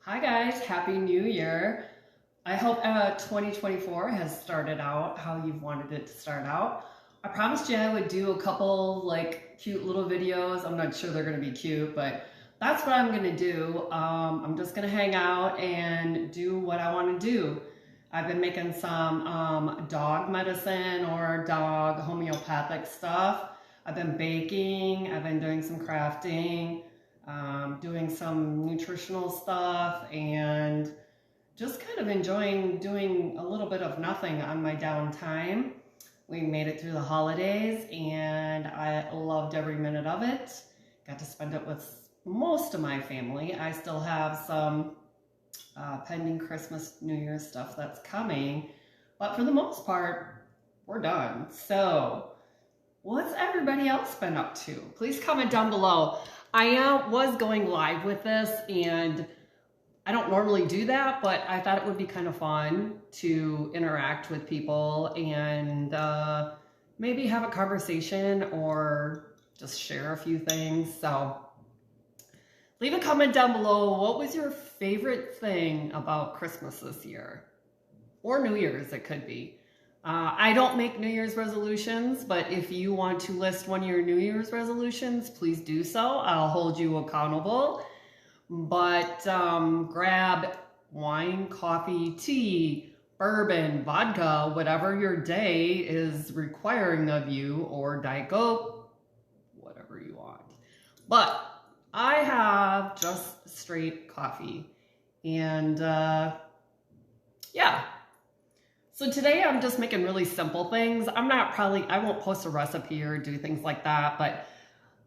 Hi guys, Happy New Year. I hope 2024 has started out how you've wanted it to start out. I promised you I would do a couple cute little videos. I'm not sure they're going to be cute, but that's what I'm going to do. I'm just going to hang out and do what I want to do. I've been making some dog medicine or dog homeopathic stuff. I've been baking, I've been doing some crafting, doing some nutritional stuff, and just kind of enjoying doing a little bit of nothing on my downtime. We made it through the holidays and I loved every minute of it. Got to spend it with most of my family. I still have some pending Christmas, New Year's stuff that's coming, but for the most part, we're done. So, what's everybody else been up to? Please comment down below. I was going live with this, and I don't normally do that, but I thought it would be kind of fun to interact with people and maybe have a conversation or just share a few things. So leave a comment down below. What was your favorite thing about Christmas this year? Or New Year's, it could be. I don't make New Year's resolutions, but if you want to list one of your New Year's resolutions, please do so. I'll hold you accountable. But grab wine, coffee, tea, bourbon, vodka, whatever your day is requiring of you, or Diet Coke, whatever you want. But I have just straight coffee. And yeah. So today I'm just making really simple things. I won't post a recipe or do things like that, but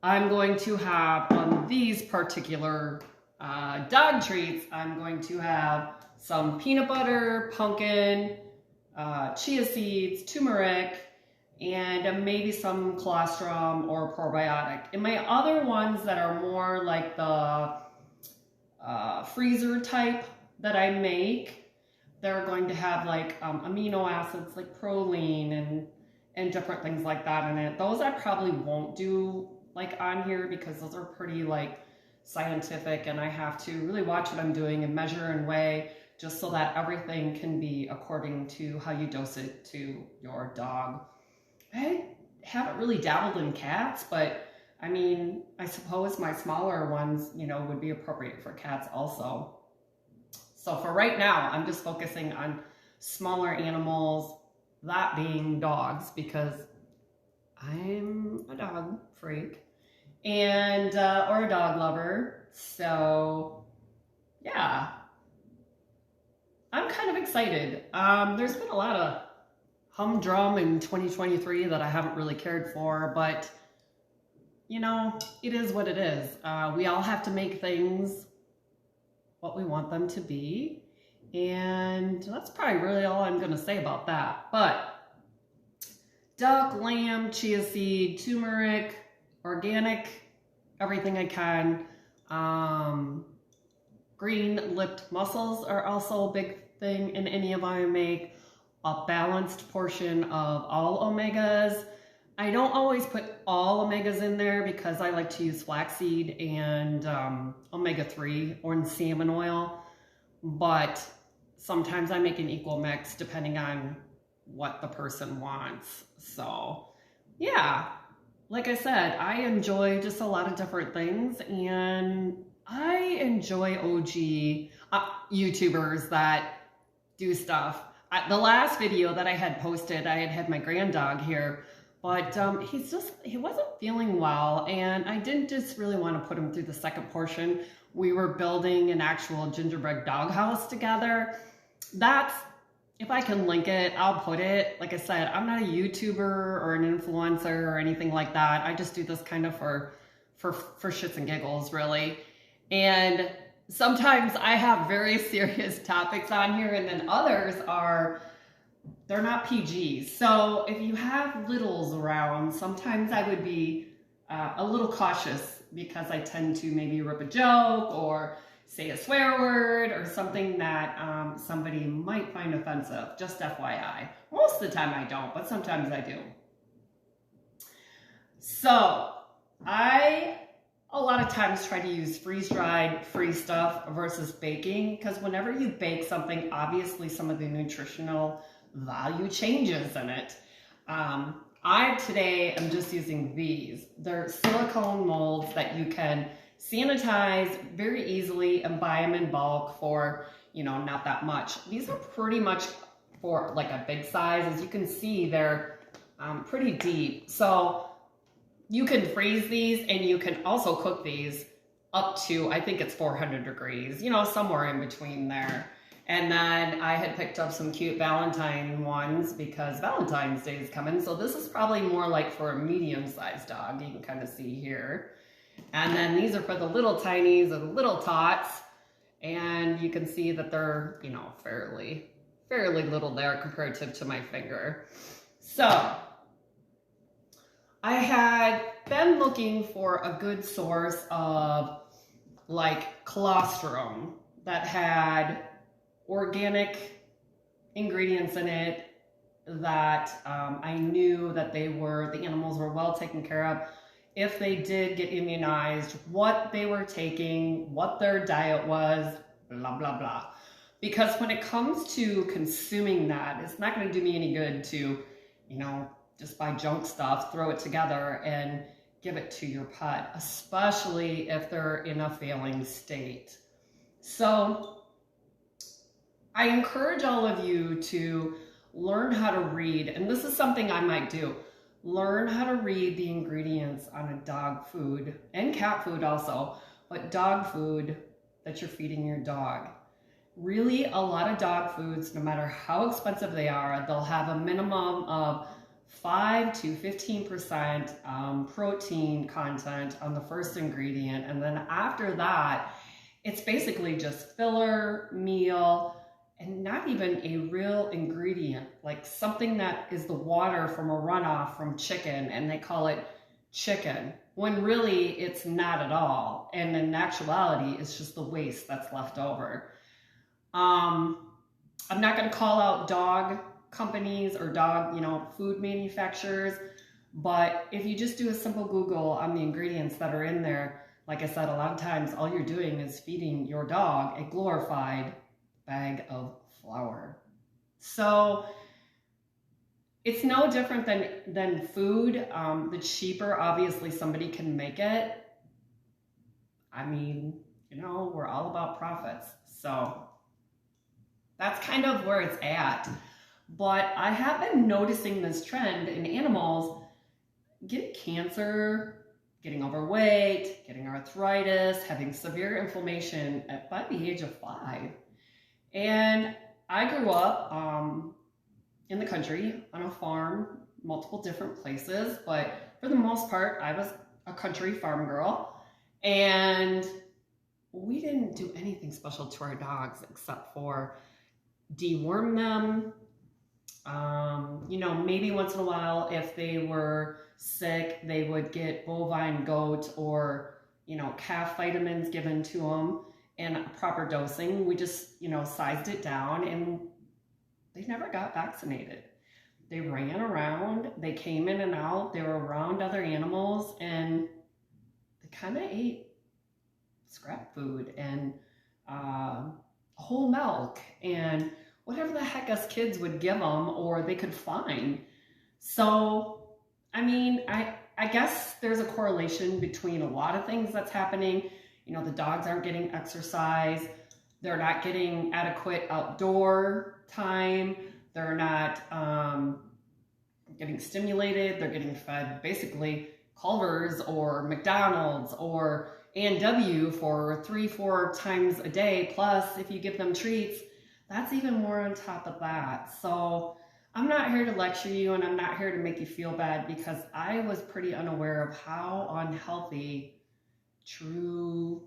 I'm going to have on these particular dog treats, I'm going to have some peanut butter, pumpkin, chia seeds, turmeric, and maybe some colostrum or probiotic. And my other ones that are more like the freezer type that I make, they're going to have amino acids like proline and different things like that in it. Those I probably won't do on here because those are pretty scientific, and I have to really watch what I'm doing and measure and weigh just so that everything can be according to how you dose it to your dog. I haven't really dabbled in cats, but I mean, I suppose my smaller ones, would be appropriate for cats also. So for right now, I'm just focusing on smaller animals, that being dogs, because I'm a dog freak and or a dog lover. So yeah, I'm kind of excited. There's been a lot of humdrum in 2023 that I haven't really cared for, but it is what it is. We all have to make things what we want them to be, and that's probably really all I'm going to say about that. But duck, lamb, chia seed, turmeric, organic, everything I can. Green-lipped mussels are also a big thing in any of I make. A balanced portion of all omegas. I don't always put all omegas in there because I like to use flaxseed and omega-3 or salmon oil, but sometimes I make an equal mix depending on what the person wants. So yeah, like I said, I enjoy just a lot of different things, and I enjoy OG YouTubers that do stuff. The last video that I had posted, I had my grand dog here, but he wasn't feeling well, and I didn't just really want to put him through the second portion. We were building an actual gingerbread doghouse together. If I can link it, I'll put it. Like I said, I'm not a YouTuber or an influencer or anything like that. I just do this kind of for shits and giggles, really. And sometimes I have very serious topics on here, and then others they're not PGs. So if you have littles around, sometimes I would be a little cautious because I tend to maybe rip a joke or say a swear word or something that somebody might find offensive, just FYI. Most of the time I don't, but sometimes I do. So I a lot of times try to use freeze-dried free stuff versus baking, because whenever you bake something, obviously some of the nutritional value changes in it. I today am just using these. They're silicone molds that you can sanitize very easily and buy them in bulk for, not that much. These are pretty much for like a big size. As you can see, they're pretty deep. So you can freeze these and you can also cook these up to, I think it's 400 degrees, somewhere in between there. And then I had picked up some cute Valentine ones because Valentine's Day is coming. So this is probably more like for a medium-sized dog. You can kind of see here. And then these are for the little tinies or the little tots. And you can see that they're, fairly little there comparative to my finger. So I had been looking for a good source of like colostrum that had organic ingredients in it that I knew that the animals were well taken care of. If they did get immunized, what they were taking, what their diet was, blah, blah, blah. Because when it comes to consuming that, it's not going to do me any good to, just buy junk stuff, throw it together, and give it to your pet, especially if they're in a failing state. So I encourage all of you to learn how to read, and this is something I might do. Learn how to read the ingredients on a dog food, and cat food also, but dog food that you're feeding your dog. Really, a lot of dog foods, no matter how expensive they are, they'll have a minimum of 5 to 15% protein content on the first ingredient. And then after that, it's basically just filler, meal, and not even a real ingredient, like something that is the water from a runoff from chicken, and they call it chicken, when really it's not at all. And in actuality, it's just the waste that's left over. I'm not going to call out dog companies or dog, food manufacturers, but if you just do a simple Google on the ingredients that are in there, like I said, a lot of times all you're doing is feeding your dog a glorified bag of flour. So it's no different than food. The cheaper, obviously, somebody can make it. I mean, we're all about profits. So that's kind of where it's at. But I have been noticing this trend in animals getting cancer, getting overweight, getting arthritis, having severe inflammation by the age of 5. And I grew up in the country on a farm, multiple different places, but for the most part, I was a country farm girl. And we didn't do anything special to our dogs except for deworm them. Maybe once in a while, if they were sick, they would get bovine, goat, or, calf vitamins given to them and proper dosing. We just, sized it down, and they never got vaccinated. They ran around, they came in and out, they were around other animals, and they kind of ate scrap food and whole milk and whatever the heck us kids would give them or they could find. So, I mean, I guess there's a correlation between a lot of things that's happening. The dogs aren't getting exercise. They're not getting adequate outdoor time. They're not getting stimulated. They're getting fed basically Culver's or McDonald's or A&W for 3-4 times a day. Plus, if you give them treats, that's even more on top of that. So I'm not here to lecture you, and I'm not here to make you feel bad, because I was pretty unaware of how unhealthy true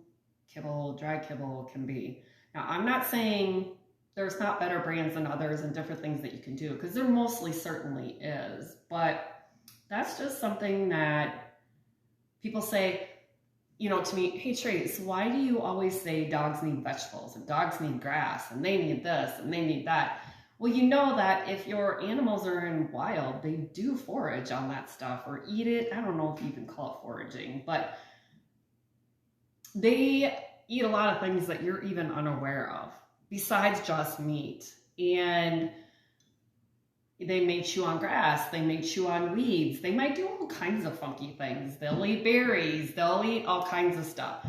kibble, dry kibble can be. Now, I'm not saying there's not better brands than others and different things that you can do, because there mostly certainly is. But that's just something that people say, to me, hey Trace, why do you always say dogs need vegetables and dogs need grass and they need this and they need that? Well, you know that if your animals are in wild, they do forage on that stuff or eat it. I don't know if you can call it foraging, but they eat a lot of things that you're even unaware of, besides just meat. And they may chew on grass, they may chew on weeds, they might do all kinds of funky things. They'll eat berries, they'll eat all kinds of stuff.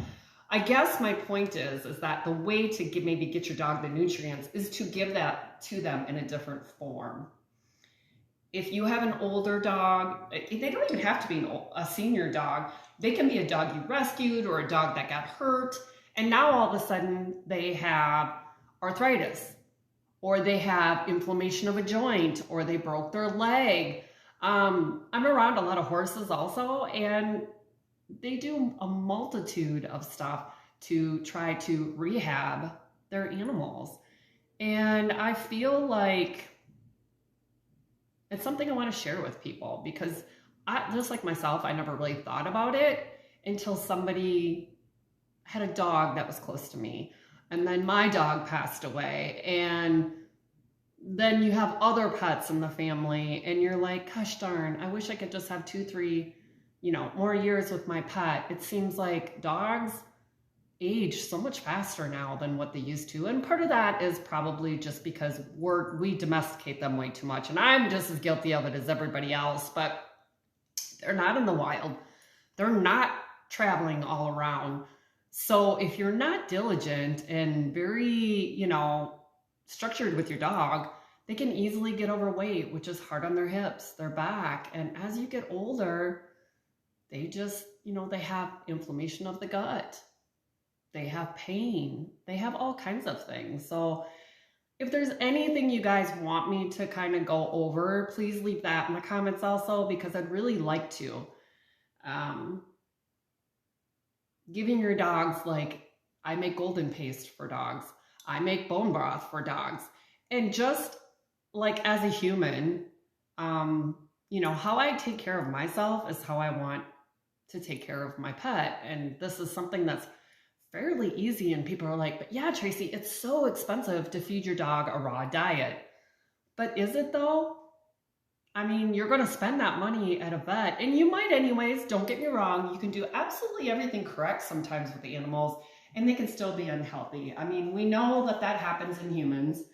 I guess my point is that the way to maybe get your dog the nutrients is to give that to them in a different form. If you have an older dog, they don't even have to be a senior dog. They can be a dog you rescued or a dog that got hurt, and now all of a sudden they have arthritis, or they have inflammation of a joint, or they broke their leg. I'm around a lot of horses also, and they do a multitude of stuff to try to rehab their animals. And I feel like it's something I want to share with people, because just like myself, I never really thought about it until somebody had a dog that was close to me. And then my dog passed away. And then you have other pets in the family, and you're like, gosh darn, I wish I could just have 2, 3, more years with my pet. It seems like dogs age so much faster now than what they used to. And part of that is probably just because we domesticate them way too much. And I'm just as guilty of it as everybody else, but they're not in the wild. They're not traveling all around. So if you're not diligent and very, structured with your dog, they can easily get overweight, which is hard on their hips, their back. And as you get older, they just, they have inflammation of the gut. They have pain. They have all kinds of things. So if there's anything you guys want me to kind of go over, please leave that in the comments also, because I'd really like to. Giving your dogs, I make golden paste for dogs. I make bone broth for dogs. And just as a human, how I take care of myself is how I want to take care of my pet. And this is something that's fairly easy, and people are like, but yeah, Tracy, it's so expensive to feed your dog a raw diet. But is it though? I mean, you're going to spend that money at a vet, and you might anyways, don't get me wrong. You can do absolutely everything correct sometimes with the animals, and they can still be unhealthy. I mean, we know that happens in humans.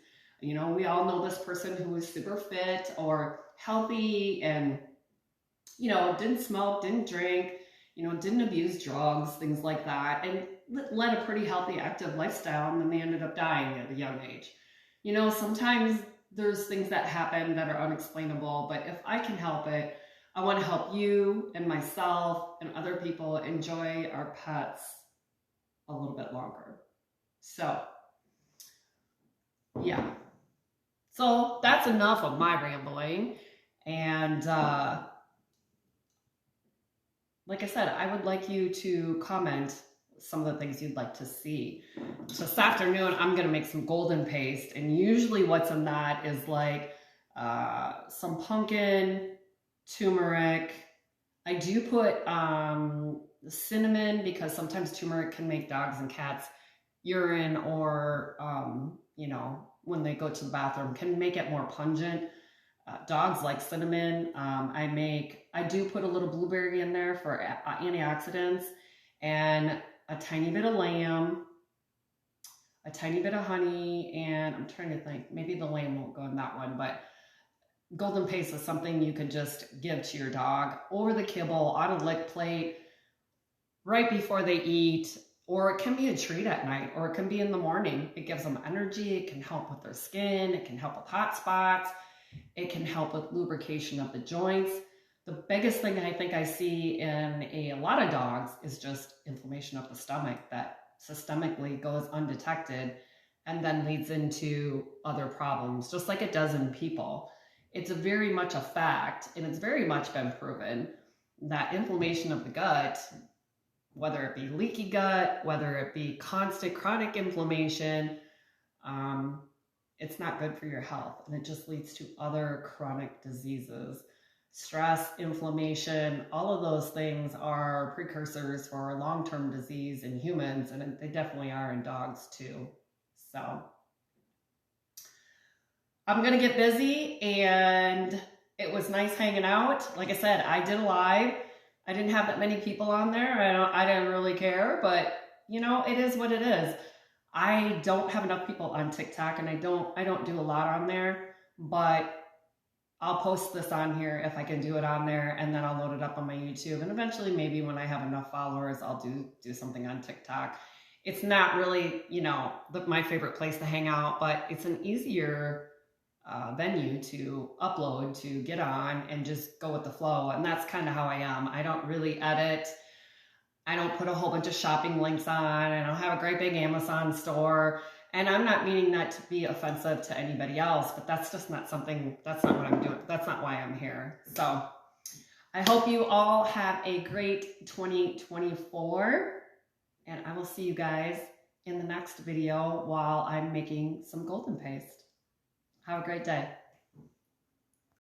We all know this person who was super fit or healthy and, didn't smoke, didn't drink, didn't abuse drugs, things like that, and led a pretty healthy, active lifestyle, and then they ended up dying at a young age. Sometimes there's things that happen that are unexplainable, but if I can help it, I want to help you and myself and other people enjoy our pets a little bit longer. So, yeah. So that's enough of my rambling. And like I said, I would like you to comment some of the things you'd like to see. So this afternoon, I'm going to make some golden paste. And usually what's in that is some pumpkin, turmeric. I do put cinnamon, because sometimes turmeric can make dogs and cats urine, or, when they go to the bathroom, can make it more pungent. Dogs like cinnamon. I do put a little blueberry in there for antioxidants, and a tiny bit of lamb, a tiny bit of honey, and I'm trying to think, maybe the lamb won't go in that one, but golden paste is something you could just give to your dog over the kibble, on a lick plate, right before they eat, or it can be a treat at night, or it can be in the morning. It gives them energy, it can help with their skin, it can help with hot spots, it can help with lubrication of the joints. The biggest thing I think I see in a lot of dogs is just inflammation of the stomach that systemically goes undetected and then leads into other problems, just like it does in people. It's very much a fact, and it's very much been proven that inflammation of the gut, whether it be leaky gut, whether it be constant chronic inflammation, it's not good for your health, and it just leads to other chronic diseases. Stress, inflammation, all of those things are precursors for long-term disease in humans, and they definitely are in dogs too. So I'm going to get busy, and it was nice hanging out. Like I said, I did a live. I didn't have that many people on there. I didn't really care, but you know, it is what it is. I don't have enough people on TikTok, and I don't do a lot on there, but I'll post this on here if I can do it on there, and then I'll load it up on my YouTube. And eventually, maybe when I have enough followers, I'll do something on TikTok. It's not really, you know, my favorite place to hang out, but it's an easier venue to upload, to get on and just go with the flow. And that's kind of how I am. I don't really edit. I don't put a whole bunch of shopping links on. I don't have a great big Amazon store. And I'm not meaning that to be offensive to anybody else, but that's just not something, that's not what I'm doing. That's not why I'm here. So I hope you all have a great 2024, and I will see you guys in the next video while I'm making some golden paste. Have a great day.